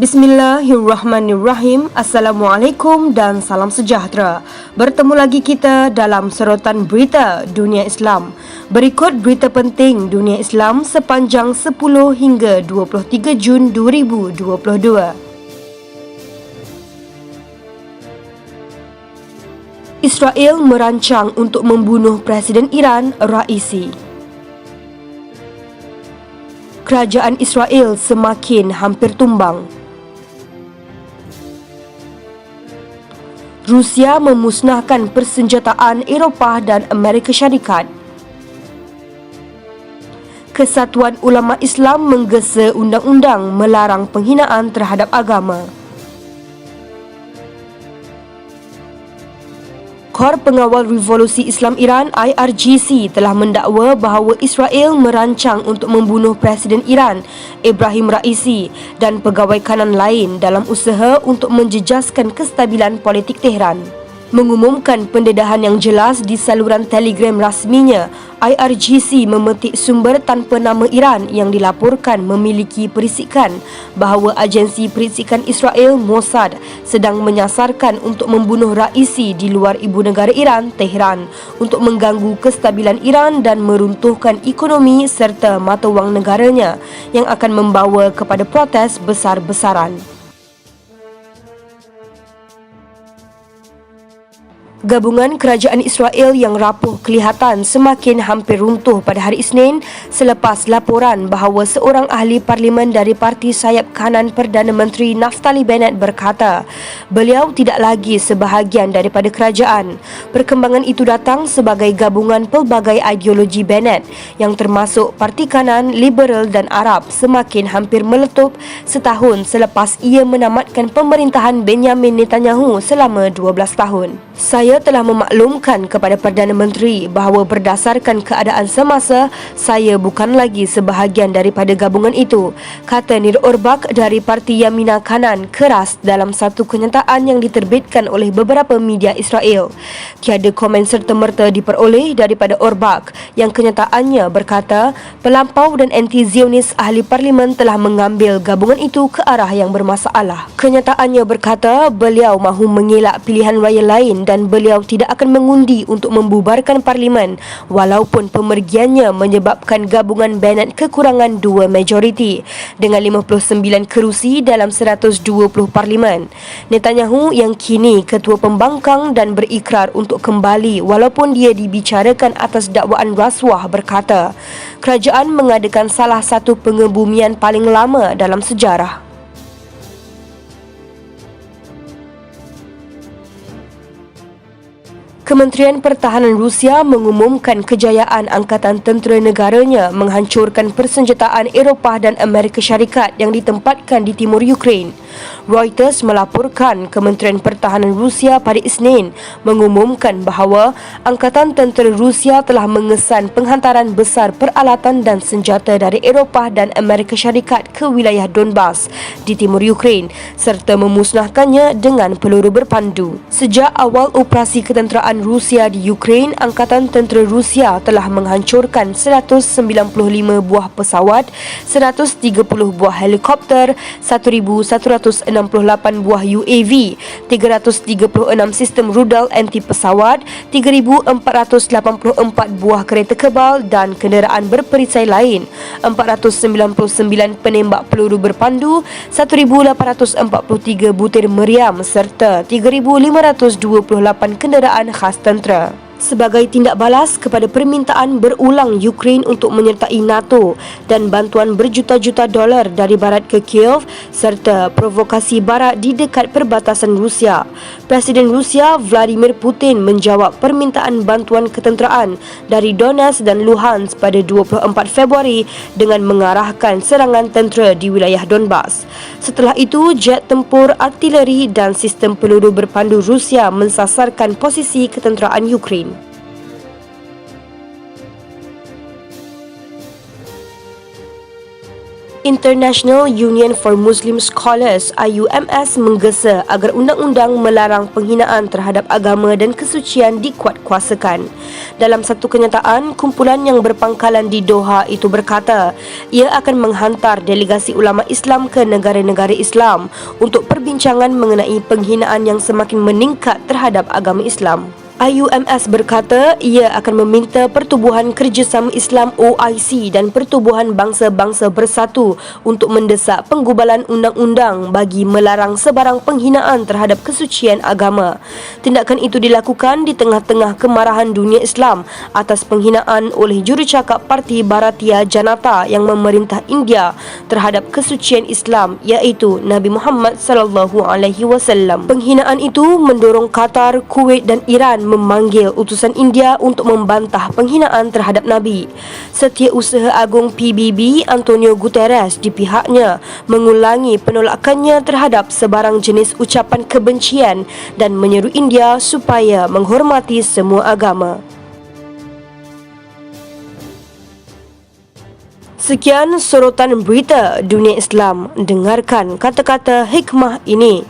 Bismillahirrahmanirrahim. Assalamualaikum dan salam sejahtera. Bertemu lagi kita dalam sorotan berita dunia Islam. Berikut berita penting dunia Islam sepanjang 10 hingga 23 Jun 2022. Israel merancang untuk membunuh Presiden Iran, Raisi. Kerajaan Israel semakin hampir tumbang. Rusia memusnahkan persenjataan Eropah dan Amerika Syarikat. Kesatuan Ulama Islam menggesa undang-undang melarang penghinaan terhadap agama. Kor Pengawal Revolusi Islam Iran IRGC telah mendakwa bahawa Israel merancang untuk membunuh Presiden Iran Ebrahim Raisi dan pegawai kanan lain dalam usaha untuk menjejaskan kestabilan politik Tehran. Mengumumkan pendedahan yang jelas di saluran Telegram rasminya, IRGC memetik sumber tanpa nama Iran yang dilaporkan memiliki perisikan bahawa agensi perisikan Israel Mossad sedang menyasarkan untuk membunuh Raisi di luar ibu negara Iran, Tehran, untuk mengganggu kestabilan Iran dan meruntuhkan ekonomi serta mata wang negaranya yang akan membawa kepada protes besar-besaran. Gabungan kerajaan Israel yang rapuh kelihatan semakin hampir runtuh pada hari Isnin selepas laporan bahawa seorang ahli parlimen dari parti sayap kanan Perdana Menteri Naftali Bennett berkata beliau tidak lagi sebahagian daripada kerajaan. Perkembangan itu datang sebagai gabungan pelbagai ideologi Bennett yang termasuk Parti Kanan, Liberal dan Arab semakin hampir meletup setahun selepas ia menamatkan pemerintahan Benjamin Netanyahu selama 12 tahun. Saya telah memaklumkan kepada Perdana Menteri bahawa berdasarkan keadaan semasa, saya bukan lagi sebahagian daripada gabungan itu, kata Nir Orbach dari Parti Yamina Kanan keras dalam satu kenyataan yang diterbitkan oleh beberapa media Israel. Tiada komen serta-merta diperoleh daripada Orbach yang kenyataannya berkata pelampau dan anti-Zionis ahli parlimen telah mengambil gabungan itu ke arah yang bermasalah. Kenyataannya berkata beliau mahu mengelak pilihan raya lain dan beliau tidak akan mengundi untuk membubarkan parlimen walaupun pemergiannya menyebabkan gabungan Bennett kekurangan 2 majoriti dengan 59 kerusi dalam 120 parlimen. Netanyahu yang kini ketua pembangkang dan berikrar untuk kembali walaupun dia dibicarakan atas dakwaan rasuah berkata kerajaan mengadakan salah satu pengebumian paling lama dalam sejarah. Kementerian Pertahanan Rusia mengumumkan kejayaan angkatan tentera negaranya menghancurkan persenjataan Eropah dan Amerika Syarikat yang ditempatkan di timur Ukraine. Reuters melaporkan Kementerian Pertahanan Rusia pada Isnin mengumumkan bahawa angkatan tentera Rusia telah mengesan penghantaran besar peralatan dan senjata dari Eropah dan Amerika Syarikat ke wilayah Donbas di timur Ukraine serta memusnahkannya dengan peluru berpandu. Sejak awal operasi ketenteraan Rusia di Ukraine, Angkatan Tentera Rusia telah menghancurkan 195 buah pesawat, 130 buah helikopter, 1,168 buah UAV, 336 sistem rudal anti pesawat, 3,484 buah kereta kebal dan kenderaan berperisai lain, 499 penembak peluru berpandu, 1,843 butir meriam serta 3,528 kenderaan khas tentera. Sebagai tindak balas kepada permintaan berulang Ukraine untuk menyertai NATO dan bantuan berjuta-juta dolar dari Barat ke Kiev serta provokasi Barat di dekat perbatasan Rusia, Presiden Rusia Vladimir Putin menjawab permintaan bantuan ketenteraan dari Donetsk dan Luhansk pada 24 Februari dengan mengarahkan serangan tentera di wilayah Donbas. Setelah itu, jet tempur, artileri dan sistem peluru berpandu Rusia mensasarkan posisi ketenteraan Ukraine. International Union for Muslim Scholars IUMS menggesa agar undang-undang melarang penghinaan terhadap agama dan kesucian dikuatkuasakan. Dalam satu kenyataan, kumpulan yang berpangkalan di Doha itu berkata, ia akan menghantar delegasi ulama Islam ke negara-negara Islam untuk perbincangan mengenai penghinaan yang semakin meningkat terhadap agama Islam. IUMS berkata ia akan meminta Pertubuhan Kerjasama Islam OIC dan Pertubuhan Bangsa-Bangsa Bersatu untuk mendesak penggubalan undang-undang bagi melarang sebarang penghinaan terhadap kesucian agama. Tindakan itu dilakukan di tengah-tengah kemarahan dunia Islam atas penghinaan oleh jurucakap Parti Bharatiya Janata yang memerintah India terhadap kesucian Islam, iaitu Nabi Muhammad SAW. Penghinaan itu mendorong Qatar, Kuwait dan Iran memanggil utusan India untuk membantah penghinaan terhadap Nabi. Setiausaha Agung PBB Antonio Guterres di pihaknya mengulangi penolakannya terhadap sebarang jenis ucapan kebencian dan menyeru India supaya menghormati semua agama. Sekian sorotan berita dunia Islam. Dengarkan kata-kata hikmah ini.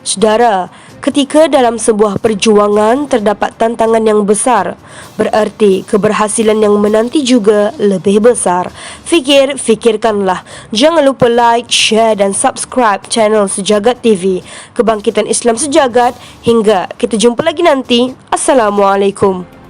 Saudara, ketika dalam sebuah perjuangan terdapat tantangan yang besar, berarti keberhasilan yang menanti juga lebih besar. Fikirkanlah. Jangan lupa like, share dan subscribe channel Sejagat TV, Kebangkitan Islam Sejagat. Hingga kita jumpa lagi nanti. Assalamualaikum.